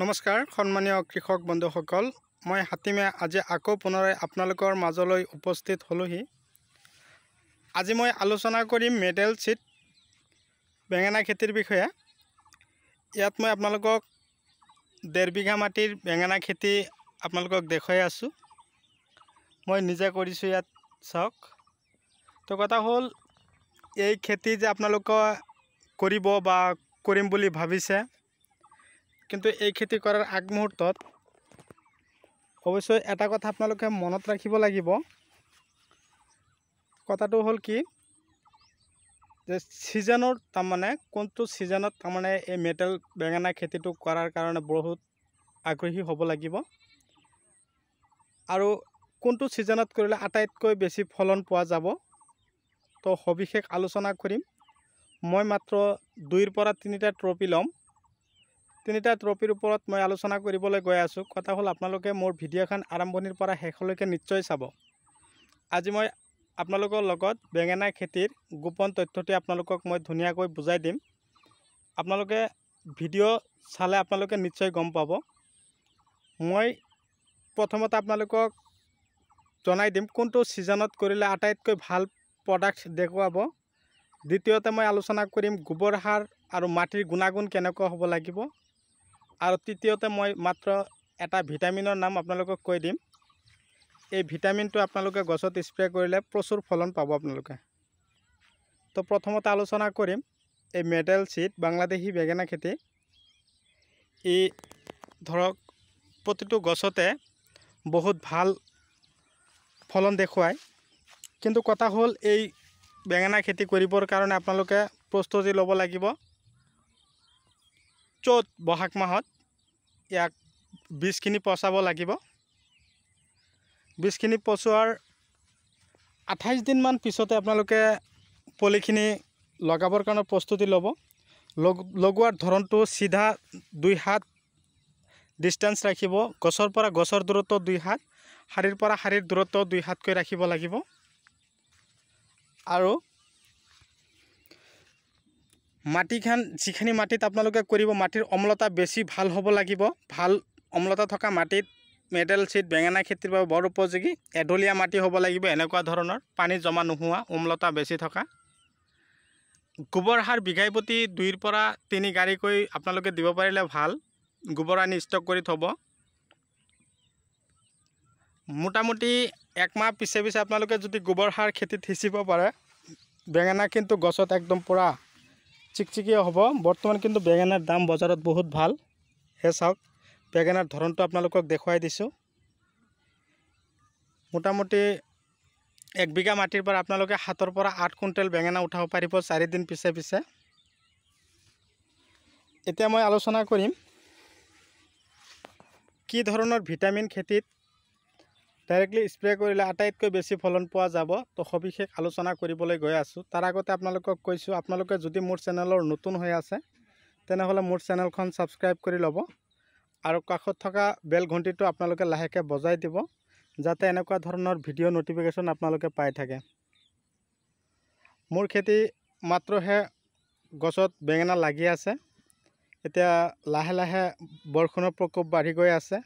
নমস্কাৰ সন্মানীয় কৃষক বন্ধুসকল, মই হাতীমে আজি আকৌ পুনৰাই আপোনালোকৰ মাজলৈ উপস্থিত হলোহি। আজি মই আলোচনা কৰিম মেডেল চিট বেঙেনা খেতিৰ বিষয়ে। ইয়াত মই আপোনালোকক 1.5 বিঘা মাটিৰ বেঙেনা খেতি আপোনালোকক দেখুৱাই আছোঁ। মই নিজে কৰিছোঁ ইয়াত চাওক। তো কথা হ'ল এই খেতি যে আপোনালোকে কৰিব বা কৰিম বুলি ভাবিছে, কিন্তু এই খেতি কৰাৰ আগমুহূৰ্তত অৱশ্যই এটা কথা আপোনালোকে মনত ৰাখিব লাগিব। কথাটো হ'ল কি যে সিজনৰ তাৰমানে কোনটো সিজনত তাৰমানে এই মেডেল বেঙেনা খেতিটো কৰাৰ কাৰণে বহুত আগ্ৰহী হ'ব লাগিব, আৰু কোনটো সিজনত কৰিলে আটাইতকৈ বেছি ফলন পোৱা যাব। তো সবিশেষ আলোচনা কৰিম। মই মাত্ৰ 2ৰ পৰা 3টা ট্ৰফি ল'ম। 3টা ট্ৰফিৰ ওপৰত মই আলোচনা কৰিবলৈ গৈ আছোঁ। কথা হ'ল আপোনালোকে মোৰ ভিডিঅ'খন আৰম্ভণিৰ পৰা শেষলৈকে নিশ্চয় চাব। আজি মই আপোনালোকৰ লগত বেঙেনা খেতিৰ গোপন তথ্যটি আপোনালোকক মই ধুনীয়াকৈ বুজাই দিম। আপোনালোকে ভিডিঅ' চালে আপোনালোকে নিশ্চয় গম পাব। মই প্ৰথমতে আপোনালোকক জনাই দিম কোনটো ছিজনত কৰিলে আটাইতকৈ ভাল প্ৰডাক্ট দেখুৱাব। দ্বিতীয়তে মই আলোচনা কৰিম গোবৰ সাৰ আৰু মাটিৰ গুণাগুণ কেনেকুৱা হ'ব লাগিব। আৰু তৃতীয়তে মই মাত্ৰ এটা ভিটামিনৰ নাম আপোনালোকক কৈ দিম। এই ভিটামিনটো আপোনালোকে গছত স্প্ৰে কৰিলে প্ৰচুৰ ফলন পাব আপোনালোকে। তো প্ৰথমতে আলোচনা কৰিম এই মেডেল চিট বাংলাদেশী বেঙেনা খেতি। ই ধৰক প্ৰতিটো গছতে বহুত ভাল ফলন দেখুৱায়, কিন্তু কথা হ'ল এই বেঙেনা খেতি কৰিবৰ কাৰণে আপোনালোকে প্ৰস্তুতি ল'ব লাগিব। চ'ত বহাগ মাহত ইয়াক বীজখিনি পচাব লাগিব। বীজখিনি পচোৱাৰ 28 দিনমান পিছতে আপোনালোকে পলিখিনি লগাবৰ কাৰণে প্ৰস্তুতি ল'ব। লগোৱাৰ ধৰণটো চিধা 2 হাত ডিষ্টেঞ্চ ৰাখিব। গছৰ পৰা গছৰ দূৰত্ব 2 হাত, শাৰীৰ পৰা শাৰীৰ দূৰত্ব 2 হাতকৈ ৰাখিব লাগিব। আৰু মাটিখান যিখিনি মাটিত আপোনালোকে কৰিব, মাটিৰ অম্লতা বেছি ভাল হ'ব লাগিব। ভাল অম্লতা থকা মাটিত মেডেল চিট বেঙেনা খেতিৰ বাবে বৰ উপযোগী। এঢলীয়া মাটি হ'ব লাগিব, এনেকুৱা ধৰণৰ পানী জমা নোহোৱা, অম্লতা বেছি থকা। গোবৰ সাৰ বিঘাই প্ৰতি 2ৰ পৰা 3 গাড়ীকৈ আপোনালোকে দিব পাৰিলে ভাল। গোবৰ আনি ষ্টক কৰি থ'ব। মোটামুটি 1 মাহ পিছে পিছে আপোনালোকে যদি গোবৰ সাৰ খেতিত সিঁচিব পাৰে, বেঙেনা কিন্তু গছত একদম পূৰা চিকচিকীয়া হ'ব। বৰ্তমান কিন্তু বেঙেনাৰ দাম বজাৰত বহুত ভাল। হে চাওক, বেঙেনাৰ ধৰণটো আপোনালোকক দেখুৱাই দিছোঁ। মোটামুটি 1 বিঘা মাটিৰ পৰা আপোনালোকে 7ৰ পৰা 8 কুইণ্টেল বেঙেনা উঠাব পাৰিব 4 দিন পিছে পিছে। এতিয়া মই আলোচনা কৰিম কি ধৰণৰ ভিটামিন খেতিত ডাইৰেক্টলি স্প্ৰে কৰিলে আটাইতকৈ বেছি ফলন পোৱা যাব। তো সবিশেষ আলোচনা কৰিবলৈ গৈ আছোঁ। তাৰ আগতে আপোনালোকক কৈছোঁ, আপোনালোকে যদি মোৰ চেনেলৰ নতুন হৈ আছে তেনেহ'লে মোৰ চেনেলখন ছাবস্ক্ৰাইব কৰি ল'ব, আৰু কাষত থকা বেল ঘণ্টিটো আপোনালোকে লাহেকৈ বজাই দিব, যাতে এনেকুৱা ধৰণৰ ভিডিঅ' ন'টিফিকেশ্যন আপোনালোকে পাই থাকে। মোৰ খেতি মাত্ৰহে গছত বেঙেনা লাগি আছে। এতিয়া লাহে লাহে বৰষুণৰ প্ৰকোপ বাঢ়ি গৈ আছে।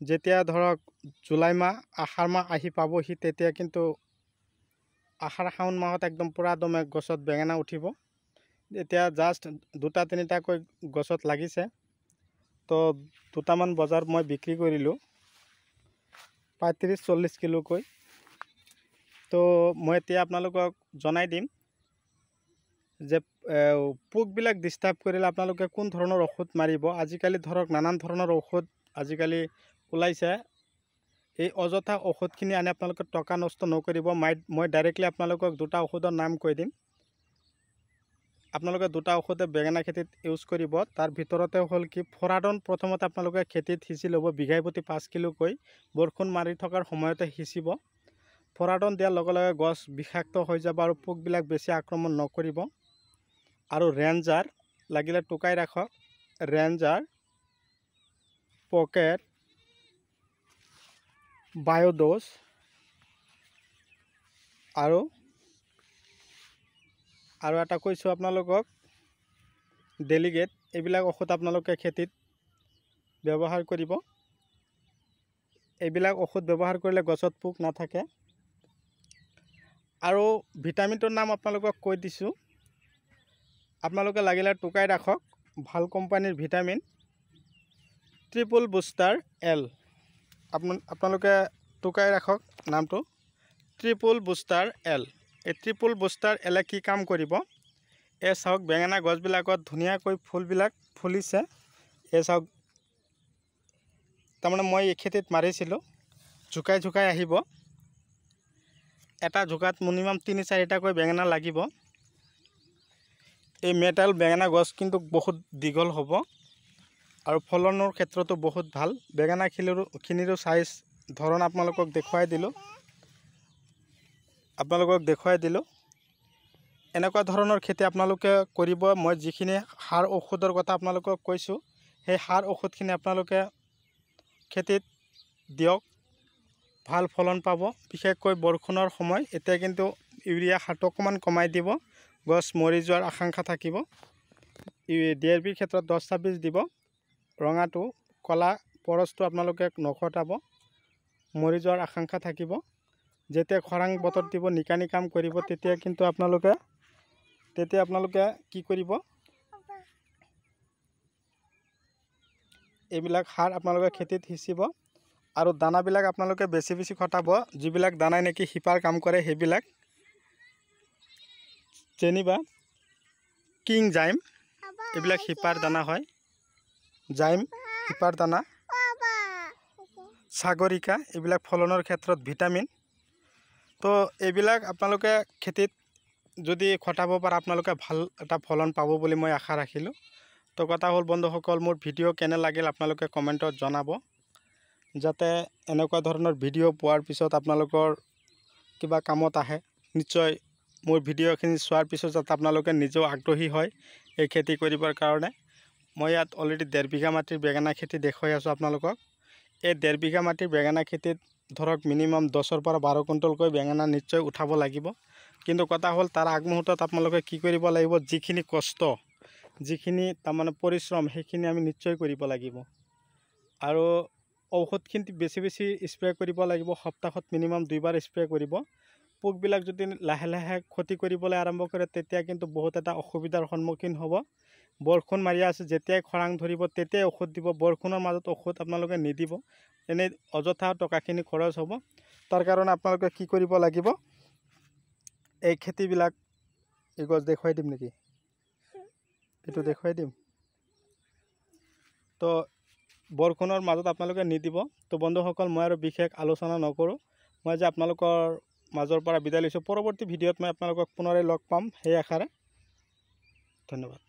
যেতিয়া ধৰক জুলাই মাহ, আহাৰ মাহ আহি পাবহি, তেতিয়া কিন্তু আহাৰ শাওণ মাহত একদম পূৰা দমে গছত বেঙেনা উঠিব। এতিয়া জাষ্ট 2-3টাকৈ গছত লাগিছে। তো 2টামান বজাৰ মই বিক্ৰী কৰিলোঁ 35-40 কিলোকৈ। তো মই এতিয়া আপোনালোকক জনাই দিম যে পোকবিলাক ডিষ্টাৰ্ব কৰিলে আপোনালোকে কোন ধৰণৰ ঔষধ মাৰিব। আজিকালি ধৰক নানান ধৰণৰ ঔষধ আজিকালি ওলাইছে। এই অযথা ঔষধখিনি আনি আপোনালোকে টকা নষ্ট নকৰিব। মই ডাইৰেক্টলি আপোনালোকক 2টা ঔষধৰ নাম কৈ দিম। আপোনালোকে 2টা ঔষধে বেঙেনা খেতিত ইউজ কৰিব। তাৰ ভিতৰতে হ'ল কি, ফৰাডন প্ৰথমতে আপোনালোকে খেতিত সিঁচি ল'ব বিঘাই প্ৰতি 5 কিলোকৈ। বৰষুণ মাৰি থকাৰ সময়তে সিঁচিব। ফৰাডন দিয়াৰ লগে লগে গছ বিষাক্ত হৈ যাব আৰু পোকবিলাক বেছি আক্ৰমণ নকৰিব। আৰু ৰেঞ্জাৰ লাগিলে টুকাই ৰাখক, ৰেঞ্জাৰ, পকেট, বায়'ড'জ আৰু এটা কৈছোঁ আপোনালোকক ডেলিগেট। এইবিলাক ঔষধ আপোনালোকে খেতিত ব্যৱহাৰ কৰিব। এইবিলাক ঔষধ ব্যৱহাৰ কৰিলে গছত পোক নাথাকে। আৰু ভিটামিনটোৰ নাম আপোনালোকক কৈ দিছোঁ, আপোনালোকে লাগিলে টুকাই ৰাখক। ভাল কোম্পানীৰ ভিটামিন ট্ৰিপল বুষ্টাৰ এল। আপোনালোকে টুকাই ৰাখক নামটো, ট্ৰিপল বুষ্টাৰ এল। এই ট্ৰিপল বুষ্টাৰ এলে কি কাম কৰিব, এই চাওক বেঙেনা গছবিলাকত ধুনীয়াকৈ ফুলবিলাক ফুলিছে। এই চাওক, তাৰমানে মই এই খেতিত মাৰিছিলোঁ, ঝুকাই ঝুকাই আহিব। এটা ঝুকাত মিনিমাম ৩-৪টাকৈ বেঙেনা লাগিব। এই মেটাল বেঙেনা গছ কিন্তু বহুত দীঘল হ'ব আৰু ফলনৰ ক্ষেত্ৰতো বহুত ভাল। বেঙেনাখিনিৰো চাইজ ধৰণ আপোনালোকক দেখুৱাই দিলোঁ। এনেকুৱা ধৰণৰ খেতি আপোনালোকে কৰিব। মই যিখিনি সাৰ ঔষধৰ কথা আপোনালোকক কৈছোঁ, সেই সাৰ ঔষধখিনি আপোনালোকে খেতিত দিয়ক, ভাল ফলন পাব। বিশেষকৈ বৰষুণৰ সময়, এতিয়া কিন্তু ইউৰিয়া সাৰটো অকণমান কমাই দিব, গছ মৰি যোৱাৰ আশংকা থাকিব। DRPৰ ক্ষেত্ৰত 10-26 দিব। ৰঙাটো কলা পৰছটো আপোনালোকে নঘটাব, মৰি যোৱাৰ আশংকা থাকিব। যেতিয়া খৰাং বতৰ দিব, নিকানি কাম কৰিব, তেতিয়া কিন্তু আপোনালোকে কি কৰিব, এইবিলাক সাৰ আপোনালোকে খেতিত সিঁচিব। আৰু দানাবিলাক আপোনালোকে বেছি বেছি খটাব। যিবিলাক দানাই নেকি শিপাৰ কাম কৰে, সেইবিলাক যেনিবা কিং জাইম, এইবিলাক শিপাৰ দানা হয়। জাইম শিপাৰ দানা, সাগৰিকা, এইবিলাক ফলনৰ ক্ষেত্ৰত ভিটামিন। তো এইবিলাক আপোনালোকে খেতিত যদি খটাব পাৰে, আপোনালোকে ভাল এটা ফলন পাব বুলি মই আশা ৰাখিলোঁ। তো কথা হ'ল বন্ধুসকল, মোৰ ভিডিঅ' কেনে লাগিল আপোনালোকে কমেণ্টত জনাব, যাতে এনেকুৱা ধৰণৰ ভিডিঅ' পোৱাৰ পিছত আপোনালোকৰ কিবা কামত আহে। নিশ্চয় মোৰ ভিডিঅ'খিনি চোৱাৰ পিছত যাতে আপোনালোকে নিজেও আগ্ৰহী হয় এই খেতি কৰিবৰ কাৰণে। মই ইয়াত অলৰেডি 1.5 বিঘা মাটিৰ বেঙেনা খেতি দেখুৱাই আছোঁ আপোনালোকক। এই 1.5 বিঘা মাটিৰ বেঙেনা খেতিত ধৰক মিনিমাম 10-ৰ পৰা 12 কুইণ্টলকৈ বেঙেনা নিশ্চয় উঠাব লাগিব। কিন্তু কথা হ'ল, তাৰ আগমুহূৰ্তত আপোনালোকে কি কৰিব লাগিব, যিখিনি কষ্ট, যিখিনি তাৰমানে পৰিশ্ৰম, সেইখিনি আমি নিশ্চয় কৰিব লাগিব। আৰু ঔষধখিনি বেছি বেছি স্প্ৰে কৰিব লাগিব। সপ্তাহত মিনিমাম 2বাৰ স্প্ৰে কৰিব। পোকবিলাক যদি লাহে লাহে ক্ষতি কৰিবলৈ আৰম্ভ কৰে, তেতিয়া কিন্তু বহুত এটা অসুবিধাৰ সন্মুখীন হ'ব। বৰষুণ মাৰি আছে, যেতিয়াই খৰাং ধৰিব তেতিয়াই ঔষধ দিব। বৰষুণৰ মাজত ঔষধ আপোনালোকে নিদিব, এনেই অযথা টকাখিনি খৰচ হ'ব। তাৰ কাৰণে আপোনালোকে কি কৰিব লাগিব, এই খেতিবিলাক, এই গছ দেখুৱাই দিম নেকি, এইটো দেখুৱাই দিম। তো বৰষুণৰ মাজত আপোনালোকে নিদিব। তো বন্ধুসকল, মই আৰু বিশেষ আলোচনা নকৰোঁ। মই যে আপোনালোকৰ মাজৰ পৰা বিদায় লৈছোঁ। পৰৱৰ্তী ভিডিঅ'ত মই আপোনালোকক পুনৰাই লগ পাম, সেই আশাৰে। ধন্যবাদ।